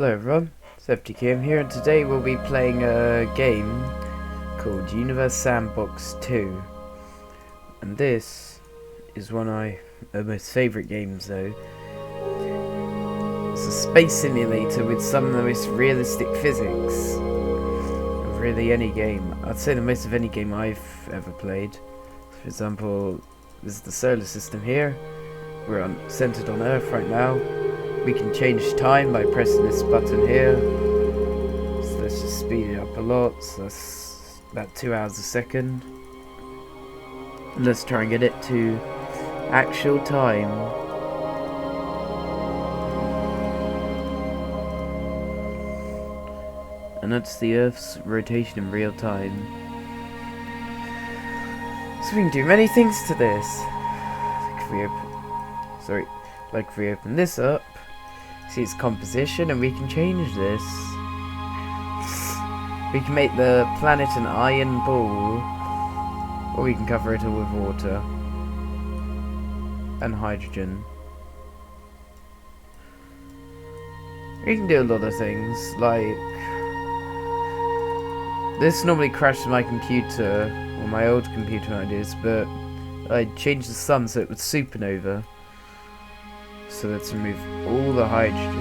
Hello everyone, I'm here, and today we'll be playing a game called Universe Sandbox 2. And this is one of my most favourite games though. It's a space simulator with some of the most realistic physics of really any game. I'd say the most of any game I've ever played. For example, this is the solar system here. We're centered on Earth right now. We can change time by pressing this button here. So let's just speed it up a lot. So that's about 2 hours a second. And let's try and get it to actual time. And that's the Earth's rotation in real time. So we can do many things to this. Like if we open this up, see its composition, and we can change this. We can make the planet an iron ball, or we can cover it all with water and hydrogen. We can do a lot of things, like this normally crashes my computer, or my old computer when I did this, but I changed the sun so it would supernova. So let's remove all the hydrogen.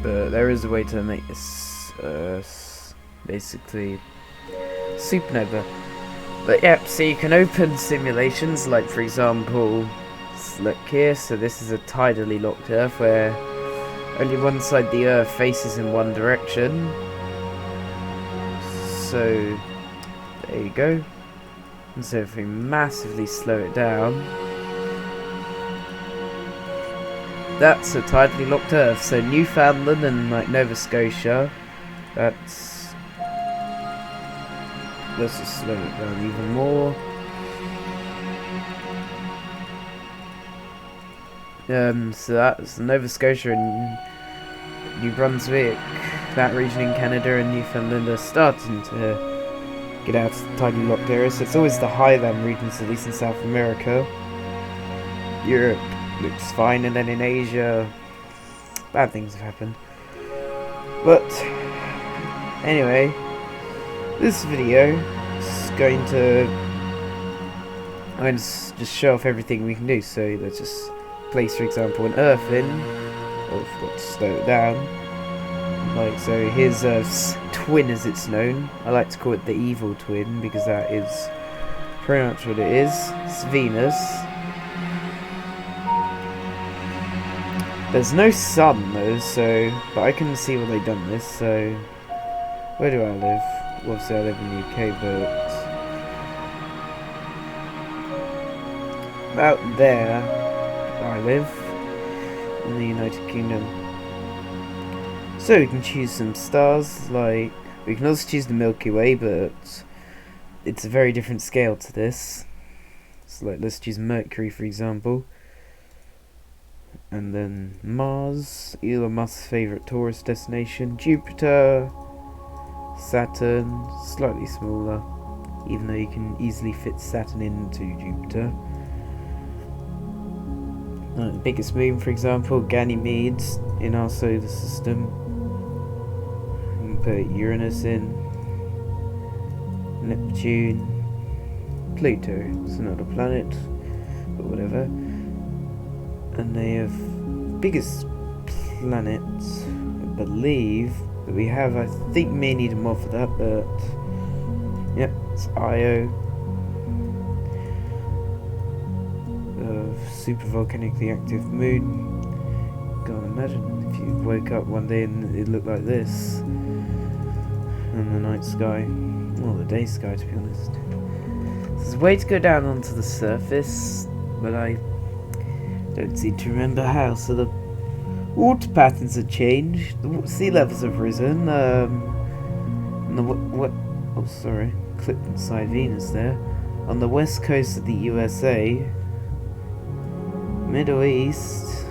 But there is a way to make this basically supernova. But yeah, so you can open simulations, like for example, let's look here. So this is a tidally locked Earth where only one side of the Earth faces in one direction. So there you go. And so if we massively slow it down, that's a tidally locked Earth. So Newfoundland and like Nova Scotia, let's just slow it down even more. So that's Nova Scotia and New Brunswick, that region in Canada, and Newfoundland are starting to get out of the tidally locked area. So it's always the highland regions, at least in South America. Europe looks fine, and then in Asia, bad things have happened. But anyway, this video is going to just show off everything we can do. So let's just place, for example, an Earth in. Oh, I forgot to slow it down. Like, so here's Earth's twin, as it's known. I like to call it the evil twin because that is pretty much what it is. It's Venus. There's no sun though, so but I can see where they've done this. So where do I live? Well, obviously I live in the UK, but about there I live in the United Kingdom. So we can choose some stars, like we can also choose the Milky Way, but it's a very different scale to this. So like, let's choose Mercury for example. And then Mars, Elon Musk's favourite tourist destination, Jupiter, Saturn, slightly smaller, even though you can easily fit Saturn into Jupiter. The biggest moon, for example, Ganymedes in our solar system. Put Uranus in, Neptune, Pluto, it's not a planet, but whatever. And they have biggest planets, I believe, that we have. I think may need more for that, but yep, it's Io. Super volcanically active moon. God, imagine if you woke up one day and it looked like this. And the night sky, well, the day sky to be honest. There's a way to go down onto the surface, but I don't seem to remember how. So the water patterns have changed, the sea levels have risen, and oh sorry, clipped inside Venus there. On the west coast of the USA, Middle East,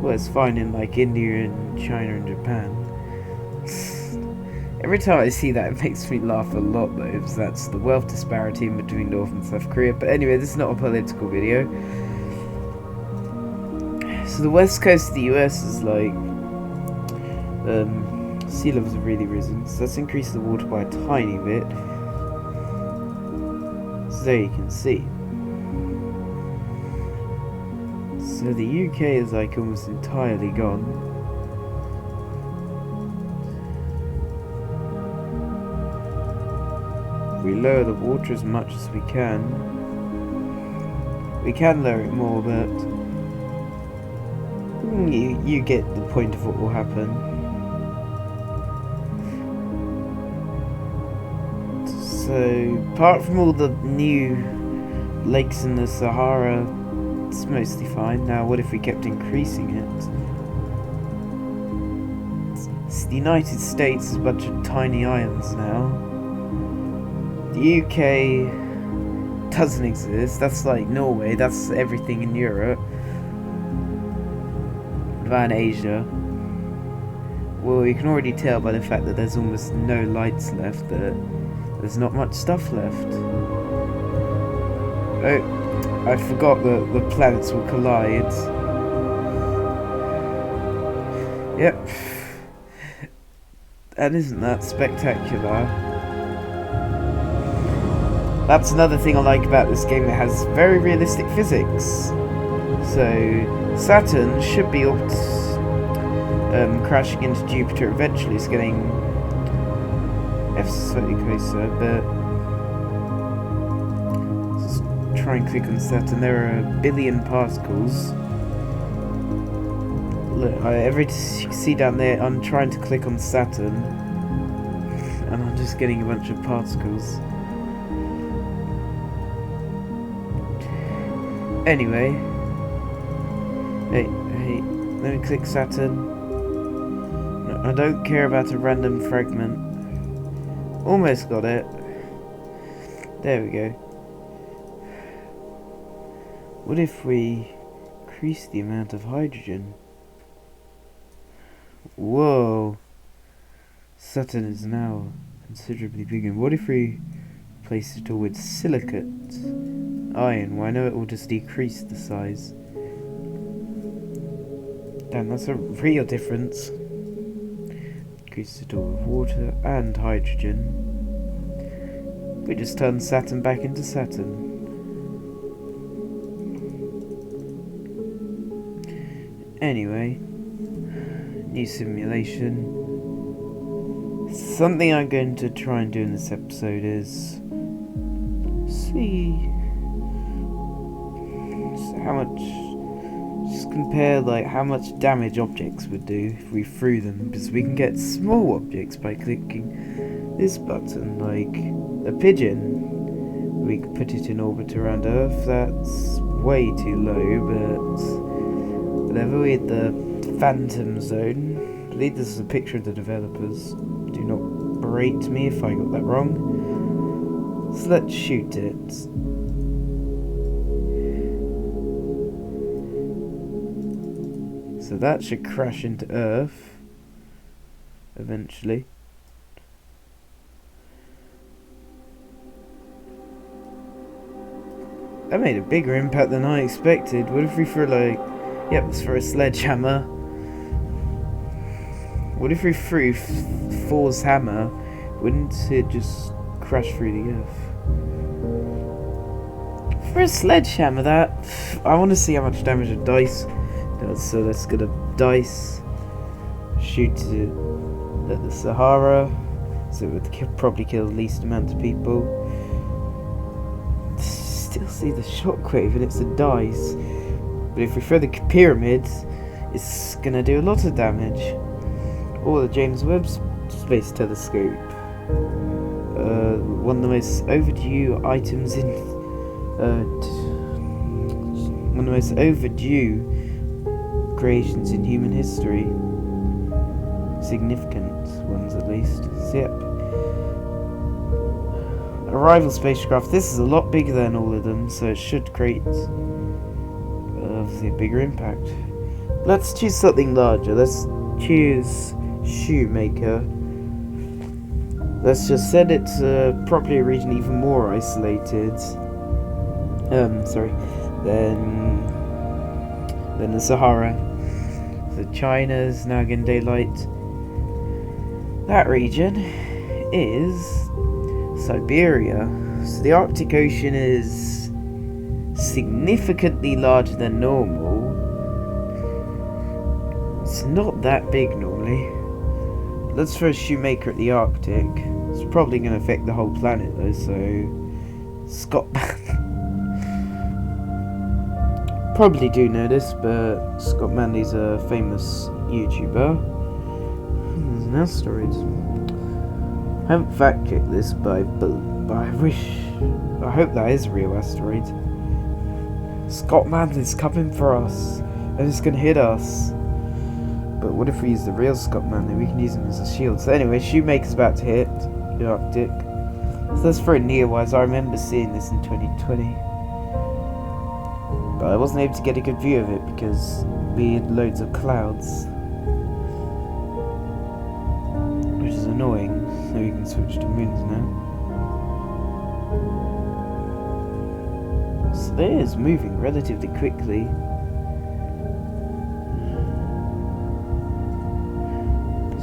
well, it's fine in like India and China and Japan. Every time I see that, it makes me laugh a lot, though, because that's the wealth disparity in between North and South Korea. But anyway, this is not a political video. So the west coast of the US is like, sea levels have really risen, so that's increased the water by a tiny bit. So there you can see. So the UK is like almost entirely gone. We lower the water as much as we can. We can lower it more, but you get the point of what will happen. So, apart from all the new lakes in the Sahara, it's mostly fine. Now, what if we kept increasing it? It's the United States is a bunch of tiny islands now. The UK doesn't exist. That's like Norway. That's everything in Europe. And Asia. Well, you can already tell by the fact that there's almost no lights left that there's not much stuff left. Oh, I forgot that the planets will collide. Yep. And isn't that spectacular? That's another thing I like about this game, that has very realistic physics. So, Saturn should be crashing into Jupiter eventually. It's getting ever slightly closer, but let's try and click on Saturn. There are 1 billion particles. Look, you can see down there, I'm trying to click on Saturn, and I'm just getting a bunch of particles. Anyway, hey, let me click Saturn. No, I don't care about a random fragment. Almost got it. There we go. What if we increase the amount of hydrogen? Whoa. Saturn is now considerably bigger. What if we replace it all with silicate iron? Well, I know it will just decrease the size. Damn, that's a real difference. Increase it all with water and hydrogen. We just turn Saturn back into Saturn. Anyway, new simulation. Something I'm going to try and do in this episode is see how much, just compare like how much damage objects would do if we threw them, because we can get small objects by clicking this button, like a pigeon. We could put it in orbit around Earth. That's way too low, but whatever. We had the Phantom Zone. I believe this is a picture of the developers. Do not berate me if I got that wrong. So let's shoot it. So that should crash into Earth eventually. That made a bigger impact than I expected. What if we threw like... Yep, let's throw a sledgehammer. What if we threw Thor's hammer? Wouldn't it just crash through the Earth? For a sledgehammer, that... I want to see how much damage a dice does. So let's get a dice. Shoot it at the Sahara. So it would probably kill the least amount of people. Still see the shockwave, and it's a dice. But if we throw the pyramids, it's gonna do a lot of damage. Or the James Webb Space Telescope. One of the most overdue items in... one of the most overdue creations in human history. Significant ones, at least. So, yep. Arrival spacecraft. This is a lot bigger than all of them, so it should create obviously a bigger impact. Let's choose something larger. Let's choose Shoemaker. let's just set it to probably a region even more isolated. Sorry, than the Sahara. So China's now getting daylight. That region is Siberia. So the Arctic Ocean is significantly larger than normal. It's not that big normally. Let's throw a Shoemaker at the Arctic. It's probably going to affect the whole planet though, so Scotland. Probably do know this, but Scott Manley's a famous YouTuber. There's an asteroid. I haven't fact checked this, but I hope that is a real asteroid. Scott Manley's coming for us, and it's gonna hit us. But what if we use the real Scott Manley? We can use him as a shield. So anyway, Shoemaker's about to hit the Arctic. So let's throw it near-wise. I remember seeing this in 2020. But I wasn't able to get a good view of it because we had loads of clouds. Which is annoying. So we can switch to moons now. So it is moving relatively quickly.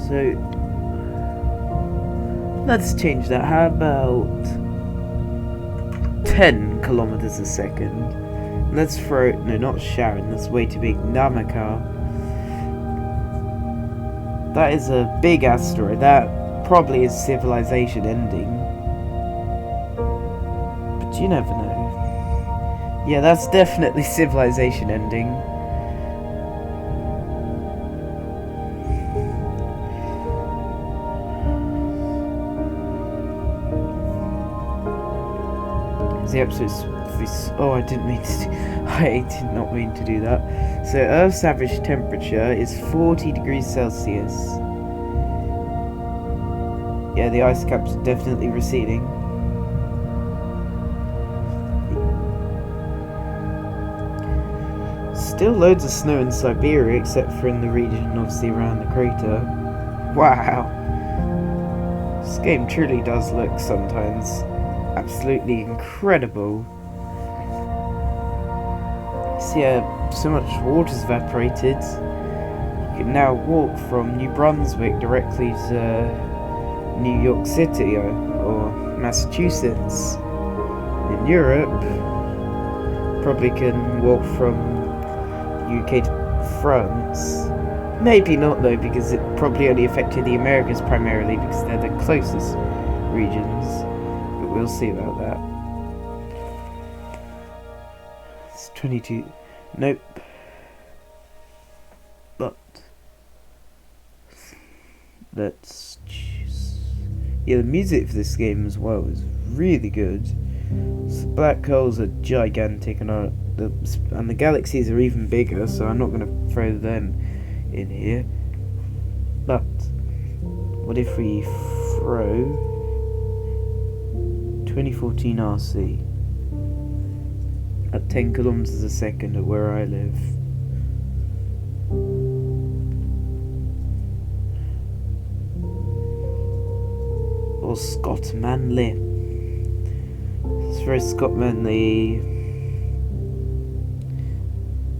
So let's change that. How about 10 kilometers a second? Let's throw, no, not Sharon, that's way too big. Namaka. That is a big asteroid. That probably is civilization ending. But you never know. Yeah, that's definitely civilization ending. The episode's... Oh, I didn't mean to do... I did not mean to do that. So, Earth's average temperature is 40 degrees Celsius. Yeah, the ice cap's definitely receding. Still loads of snow in Siberia, except for in the region, obviously, around the crater. Wow. This game truly does look sometimes absolutely incredible. So yeah, so much water's evaporated. You can now walk from New Brunswick directly to New York City or Massachusetts. In Europe, probably can walk from UK to France. Maybe not though, because it probably only affected the Americas primarily because they're the closest regions. But we'll see about that. It's 22. Nope. But let's choose. Yeah, the music for this game as well is really good. So black holes are gigantic, and the galaxies are even bigger. So I'm not going to throw them in here. But what if we throw 2014 RC at 10 kilometers a second at where I live? Or Scott Manley. Let's throw Scott Manley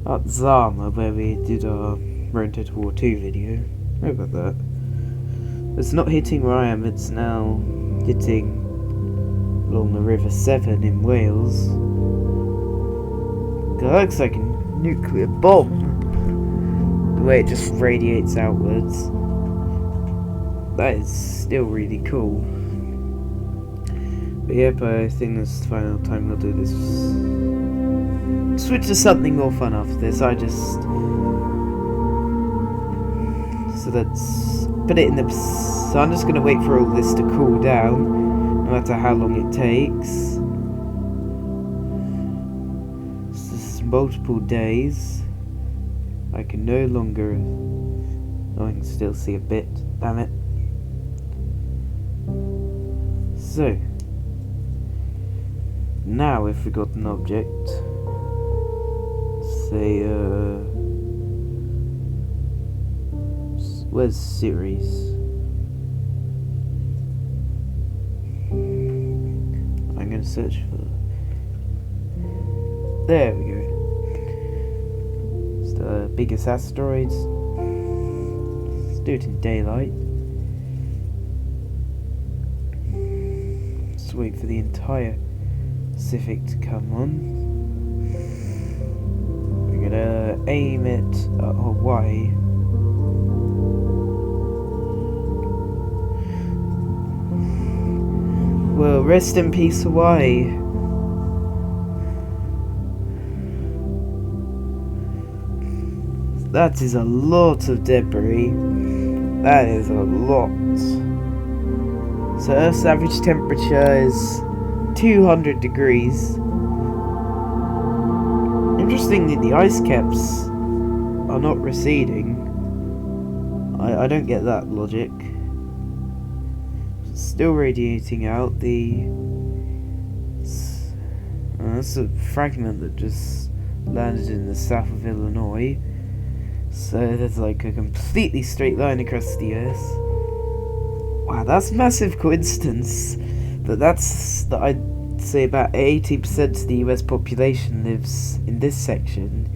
at Zama, where we did our Road to War 2 video. How about that? It's not hitting where I am, it's now hitting along the River Severn in Wales. That looks like a nuclear bomb. The way it just radiates outwards. That is still really cool. But yep, I think this is the final time we'll do this. Switch to something more fun after this. So let's put it in the... So I'm just going to wait for all this to cool down, no matter how long it takes. So this is multiple days. I can no longer... Oh, I can still see a bit. Damn it. So... Now if we got an object... Say, where's series? search for... There we go. It's the biggest asteroids. Let's do it in daylight. Just wait for the entire Pacific to come on. We're gonna aim it at Hawaii. Well, rest in peace, Hawaii. That is a lot of debris. That is a lot. So Earth's average temperature is 200 degrees. Interestingly, the ice caps are not receding. I don't get that logic. Still radiating out. That's a fragment that just landed in the south of Illinois. So there's like a completely straight line across the Earth. Wow, that's a massive coincidence. But I'd say about 80% of the US population lives in this section.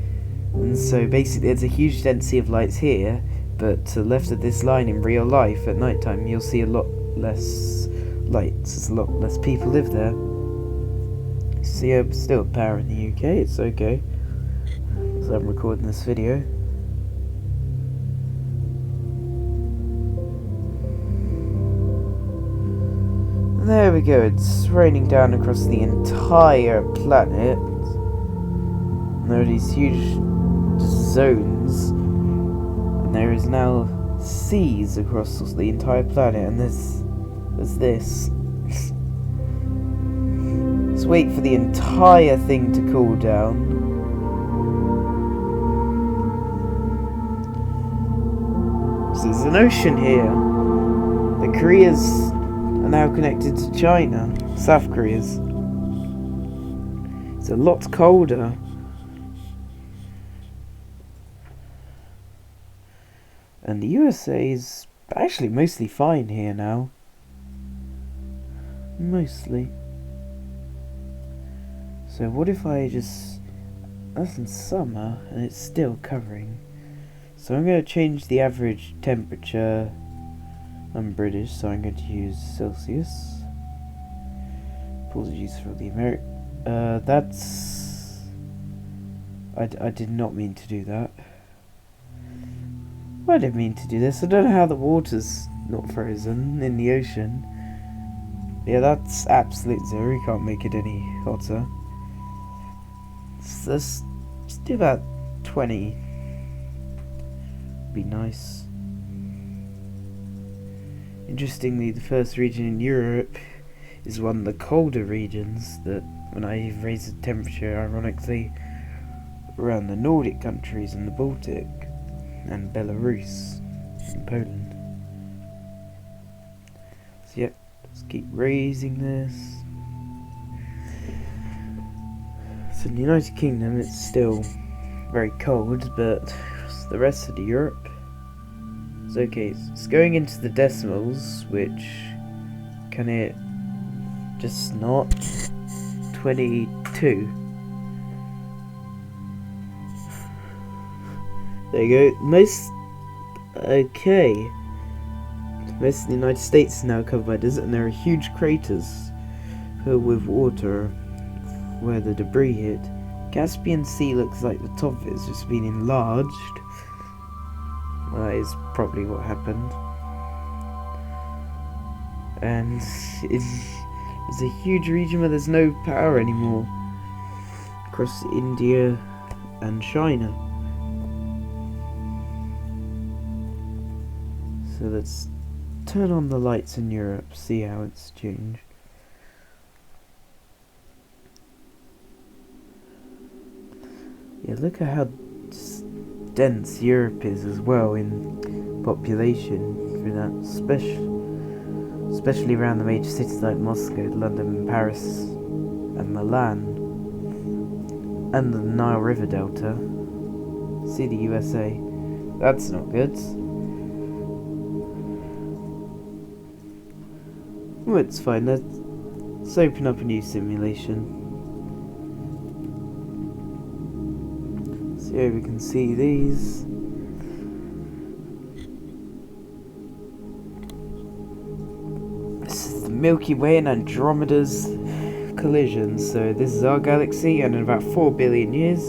And so basically there's a huge density of lights here, but to the left of this line in real life at night time you'll see a lot less lights. There's a lot less people live there. See, still power in the UK, it's okay. So I'm recording this video. There we go, it's raining down across the entire planet. And there are these huge zones. And there is now seas across the entire planet. And there's this. Let's wait for the entire thing to cool down. So there's an ocean here. The Koreas are now connected to China, South Korea's. It's a lot colder. And the USA is actually mostly fine here now. Mostly. So what if I just... That's in summer and it's still covering. So I'm going to change the average temperature. I'm British, so I'm going to use Celsius. Apologies for the that's... I did not mean to do that. I didn't mean to do this. I don't know how the water's not frozen in the ocean. Yeah, that's absolute zero. You can't make it any hotter. So let's just do about 20. Be nice. Interestingly, the first region in Europe is one of the colder regions that, when I raise the temperature, ironically, around the Nordic countries and the Baltic, and Belarus, and Poland. So yep, let's keep raising this. So in the United Kingdom it's still very cold, but the rest of the Europe, it's okay. It's going into the decimals, which, can it just not? 22. There you go. Okay. Most of the United States is now covered by desert, and there are huge craters filled with water where the debris hit. Caspian Sea looks like the top of it has just been enlarged. Well, that is probably what happened. And there's a huge region where there's no power anymore. Across India and China. So let's turn on the lights in Europe, see how it's changed. Yeah, look at how dense Europe is as well in population through that, especially around the major cities like Moscow, London, Paris, and Milan, and the Nile River Delta. See the USA. That's not good. Well, it's fine. Let's Let's open up a new simulation. So here we can see these. This is the Milky Way and Andromeda's collision. So this is our galaxy, and in about 4 billion years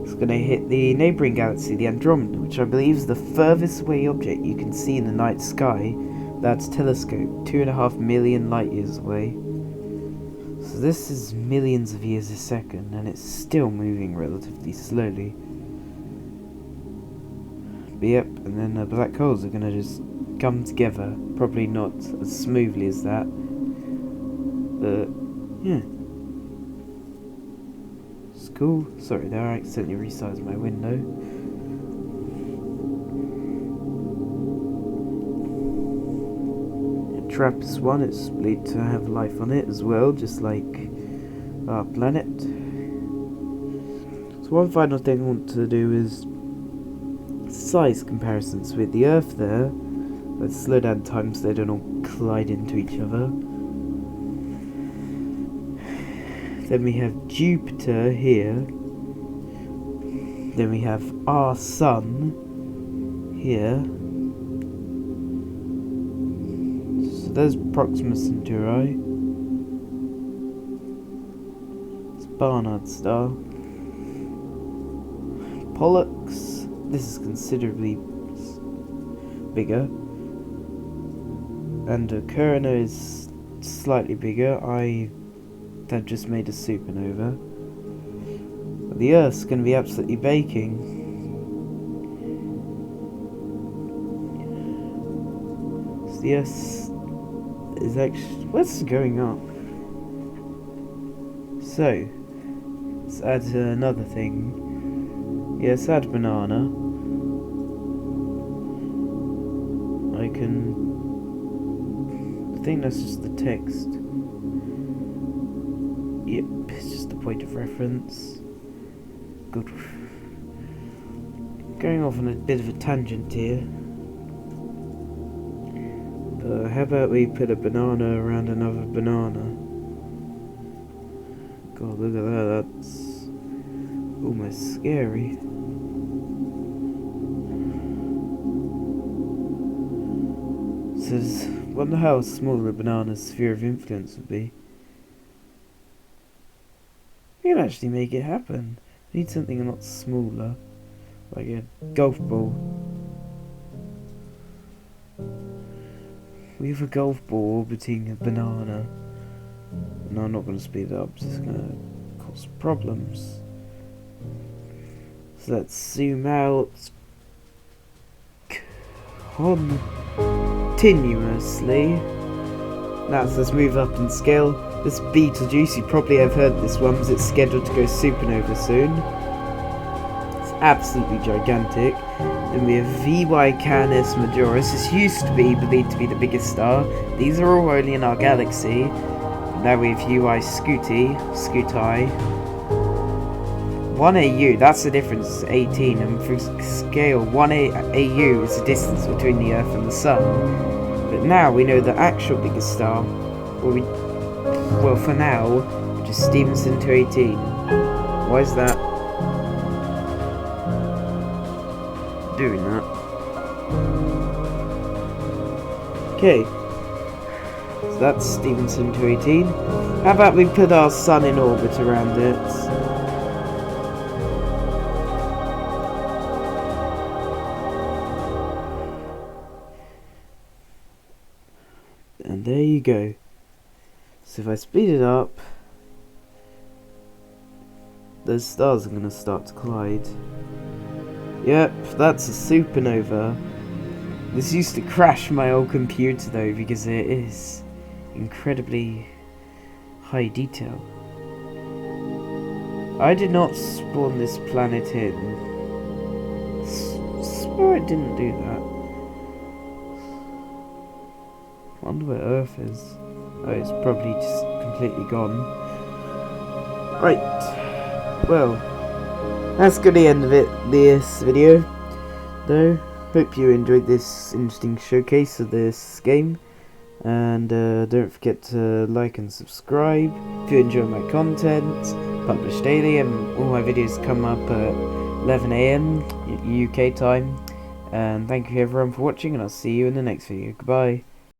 it's going to hit the neighbouring galaxy, the Andromeda, which I believe is the furthest away object you can see in the night sky. That's telescope, 2.5 million light years away. So this is millions of years a second, and it's still moving relatively slowly. But yep, and then the black holes are going to just come together. Probably not as smoothly as that, but yeah. It's cool. Sorry there, I accidentally resized my window. TRAPPIST 1, it's believed to have life on it as well, just like our planet. So one final thing I want to do is size comparisons with the Earth there. Let's slow down time so they don't all collide into each other. Then we have Jupiter here. Then we have our Sun here. So there's Proxima Centauri. It's Barnard Star. Pollux. This is considerably bigger. And Curina is slightly bigger. That just made a supernova. But the Earth's going to be absolutely baking. So the Earth is actually... What's going up? So, let's add another thing. Yes, add banana. I think that's just the text. Yep, it's just the point of reference. Good. Going off on a bit of a tangent here. But how about we put a banana around another banana? God, look at that, that's almost scary. So, I wonder how small a banana's sphere of influence would be. We can actually make it happen. We need something a lot smaller, like a golf ball. We have a golf ball orbiting a banana. No, I'm not going to speed it up, it's going to cause problems. So let's zoom out continuously. Now let's move up in scale. This Betelgeuse, you probably have heard of this one because it's scheduled to go supernova soon. It's absolutely gigantic. Then we have VY Canis Majoris. This used to be believed to be the biggest star. These are all only in our galaxy. Now we have UI Scuti. 1 AU, that's the difference, 18, and for scale, 1 AU is the distance between the Earth and the Sun. But now we know the actual biggest star, well for now, which is Stevenson 218. Why is that doing that? Okay, so that's Stevenson 218. How about we put our Sun in orbit around it? And there you go. So if I speed it up, those stars are going to start to collide. Yep, that's a supernova. This used to crash my old computer though, because it is incredibly high detail. I did not spawn this planet in. I swear I didn't do that. I wonder where Earth is. Oh, it's probably just completely gone. Right. Well, that's going to be the end of this video, though. Hope you enjoyed this interesting showcase of this game. And don't forget to like and subscribe if you enjoy my content. Publish daily, and all my videos come up at 11 AM UK time. And thank you everyone for watching, and I'll see you in the next video. Goodbye.